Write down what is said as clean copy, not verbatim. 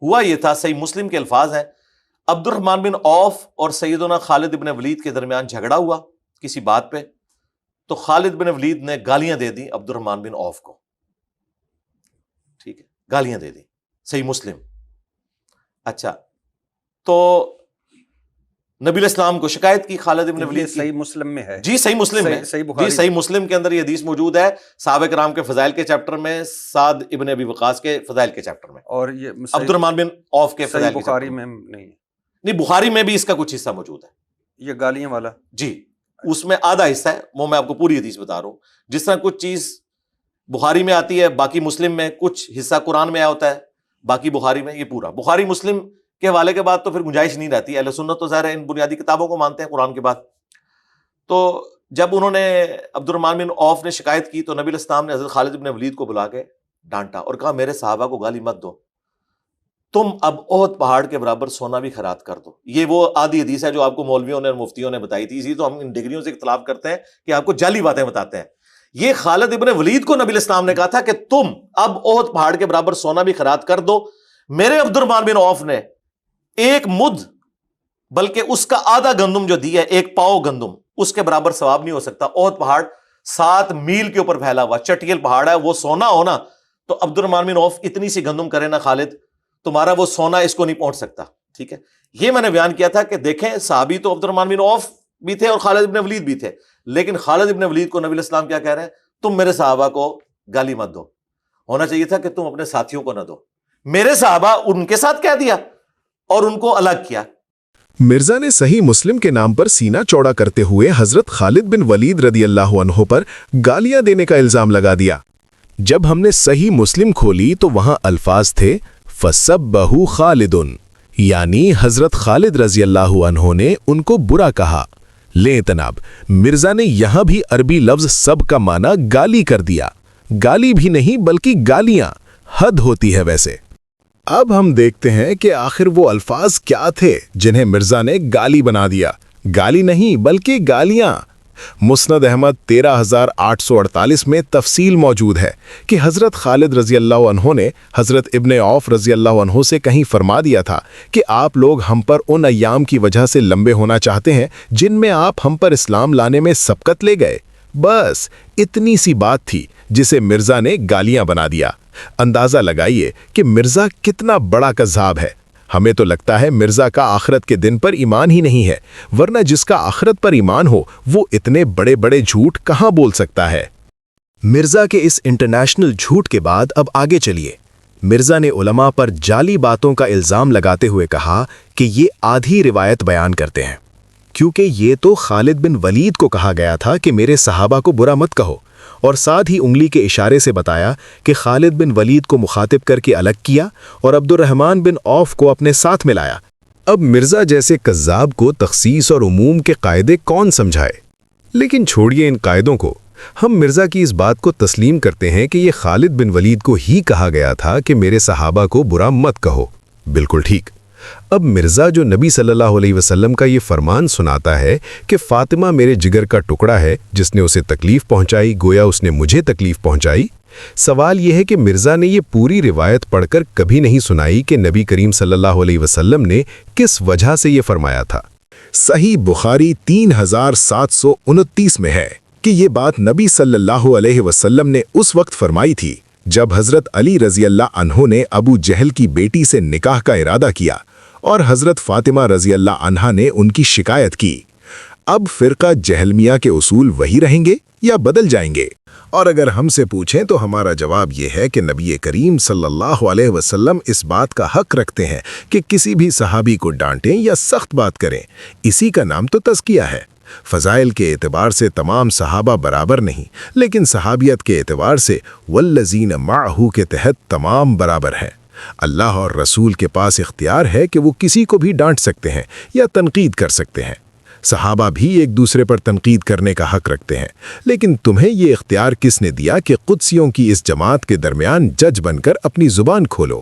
ہوا یہ تھا، صحیح مسلم کے الفاظ ہیں، عبد الرحمن بن عوف اور سیدنا خالد بن ولید کے درمیان جھگڑا ہوا کسی بات پہ، تو خالد بن ولید نے گالیاں دے دی عبد الرحمن بن عوف کو، ٹھیک ہے، گالیاں دے دی، صحیح مسلم۔ اچھا، تو نبی علیہ السلام کو شکایت کی خالد بن ولید کی، صحیح مسلم میں ہے، جی صحیح مسلم میں، جی صحیح مسلم کے اندر یہ حدیث موجود ہے، صحابہ کرام کے فضائل کے چیپٹر میں، سعد ابن ابی وقاص کے فضائل کے چیپٹر میں، اور یہ عبد الرحمن بن عوف کے فضائل کے بخاری چیپٹر میں نہیں، بخاری میں بھی اس کا کچھ حصہ موجود ہے، یہ گالیاں والا، جی اس میں آدھا حصہ ہے، وہ میں آپ کو پوری حدیث بتا رہا ہوں، جس طرح کچھ چیز بخاری میں آتی ہے، باقی مسلم میں، کچھ حصہ قرآن میں آیا ہوتا ہے، باقی بخاری میں، یہ پورا بخاری مسلم کے حوالے کے بعد تو پھر گنجائش نہیں رہتی، اہل سنت تو ظاہر ہے ان بنیادی کتابوں کو مانتے ہیں قرآن کے بعد۔ تو جب انہوں نے عبد الرحمن بن عوف نے شکایت کی تو نبی علیہ السلام نے حضرت خالد بن ولید کو بلا کے ڈانٹا اور کہا میرے صحابہ کو گالی مت دو، تم اب احد پہاڑ کے برابر سونا بھی خیرات کر دو۔ یہ وہ آدھی حدیث ہے جو آپ کو مولویوں نے اور مفتیوں نے بتائی تھی، اسی تو ہم ان ڈگریوں سے اختلاف کرتے ہیں کہ آپ کو جعلی باتیں بتاتے ہیں۔ یہ خالد ابن ولید کو نبی علیہ السلام نے کہا تھا کہ تم اب احد پہاڑ کے برابر سونا بھی خیرات کر دو، میرے عبد الرحمن بن عوف نے ایک مد بلکہ اس کا آدھا گندم جو دی ہے، ایک پاؤ گندم، اس کے برابر ثواب نہیں ہو سکتا۔ احد پہاڑ 7 میل کے اوپر پھیلا ہوا چٹیل پہاڑ ہے، وہ سونا ہونا تو عبد الرحمن بن عوف اتنی سی گندم کرے نا خالد، تمہارا وہ سونا اس کو نہیں پہنچ سکتا، ٹھیک ہے۔ یہ میں نے بیان کیا تھا کہ دیکھیں صحابی تو عبد الرحمن بن عوف بھی تھے اور خالد ابن ولید بھی تھے، لیکن خالد ابن ولید کو نبی علیہ السلام کیا کہہ رہے ہیں؟ تم میرے صحابہ کو گالی مت دو، ہونا چاہیے تھا کہ تم اپنے ساتھیوں کو نہ دو، میرے صحابہ ان کے ساتھ کہہ دیا اور ان کو الگ کیا۔ مرزا نے صحیح مسلم کے نام پر سینہ چوڑا کرتے ہوئے حضرت خالد بن ولید رضی اللہ عنہ پر گالیاں دینے کا الزام لگا دیا۔ جب ہم نے صحیح مسلم کھولی تو وہاں الفاظ تھے فَسَبَّهُ خَالِدٌ، یعنی حضرت خالد رضی اللہ عنہ نے ان کو برا کہا۔ لیں تناب، مرزا نے یہاں بھی عربی لفظ سب کا معنی گالی کر دیا، گالی بھی نہیں بلکہ گالیاں، حد ہوتی ہے ویسے۔ اب ہم دیکھتے ہیں کہ آخر وہ الفاظ کیا تھے جنہیں مرزا نے گالی بنا دیا۔ گالی نہیں بلکہ گالیاں۔ مسند احمد 13848 میں تفصیل موجود ہے کہ حضرت خالد رضی اللہ عنہ نے حضرت ابن عوف رضی اللہ عنہ سے کہیں فرما دیا تھا کہ آپ لوگ ہم پر ان ایام کی وجہ سے لمبے ہونا چاہتے ہیں جن میں آپ ہم پر اسلام لانے میں سبقت لے گئے۔ بس اتنی سی بات تھی جسے مرزا نے گالیاں بنا دیا۔ اندازہ لگائیے کہ مرزا کتنا بڑا کذاب ہے۔ ہمیں تو لگتا ہے مرزا کا آخرت کے دن پر ایمان ہی نہیں ہے، ورنہ جس کا آخرت پر ایمان ہو وہ اتنے بڑے بڑے جھوٹ کہاں بول سکتا ہے۔ مرزا کے اس انٹرنیشنل جھوٹ کے بعد اب آگے چلیے۔ مرزا نے علماء پر جعلی باتوں کا الزام لگاتے ہوئے کہا کہ یہ آدھی روایت بیان کرتے ہیں، کیونکہ یہ تو خالد بن ولید کو کہا گیا تھا کہ میرے صحابہ کو برا مت کہو، اور ساتھ ہی انگلی کے اشارے سے بتایا کہ خالد بن ولید کو مخاطب کر کے الگ کیا اور عبد الرحمن بن عوف کو اپنے ساتھ ملایا۔ اب مرزا جیسے کذاب کو تخصیص اور عموم کے قاعدے کون سمجھائے؟ لیکن چھوڑیے ان قاعدوں کو، ہم مرزا کی اس بات کو تسلیم کرتے ہیں کہ یہ خالد بن ولید کو ہی کہا گیا تھا کہ میرے صحابہ کو برا مت کہو۔ بالکل ٹھیک۔ اب مرزا جو نبی صلی اللہ علیہ وسلم کا یہ فرمان سناتا ہے کہ فاطمہ میرے جگر کا ٹکڑا ہے، جس نے اسے تکلیف پہنچائی گویا اس نے مجھے تکلیف پہنچائی، سوال یہ ہے کہ مرزا نے یہ پوری روایت پڑھ کر کبھی نہیں سنائی کہ نبی کریم صلی اللہ علیہ وسلم نے کس وجہ سے یہ فرمایا تھا۔ صحیح بخاری 3729 میں ہے کہ یہ بات نبی صلی اللہ علیہ وسلم نے اس وقت فرمائی تھی جب حضرت علی رضی اللہ عنہ نے ابو جہل کی بیٹی سے نکاح کا ارادہ کیا اور حضرت فاطمہ رضی اللہ عنہا نے ان کی شکایت کی۔ اب فرقہ جہلمیہ کے اصول وہی رہیں گے یا بدل جائیں گے؟ اور اگر ہم سے پوچھیں تو ہمارا جواب یہ ہے کہ نبی کریم صلی اللہ علیہ وسلم اس بات کا حق رکھتے ہیں کہ کسی بھی صحابی کو ڈانٹیں یا سخت بات کریں، اسی کا نام تو تزکیہ ہے۔ فضائل کے اعتبار سے تمام صحابہ برابر نہیں، لیکن صحابیت کے اعتبار سے والذین معہ کے تحت تمام برابر ہیں۔ اللہ اور رسول کے پاس اختیار ہے کہ وہ کسی کو بھی ڈانٹ سکتے ہیں یا تنقید کر سکتے ہیں۔ صحابہ بھی ایک دوسرے پر تنقید کرنے کا حق رکھتے ہیں، لیکن تمہیں یہ اختیار کس نے دیا کہ قدسیوں کی اس جماعت کے درمیان جج بن کر اپنی زبان کھولو؟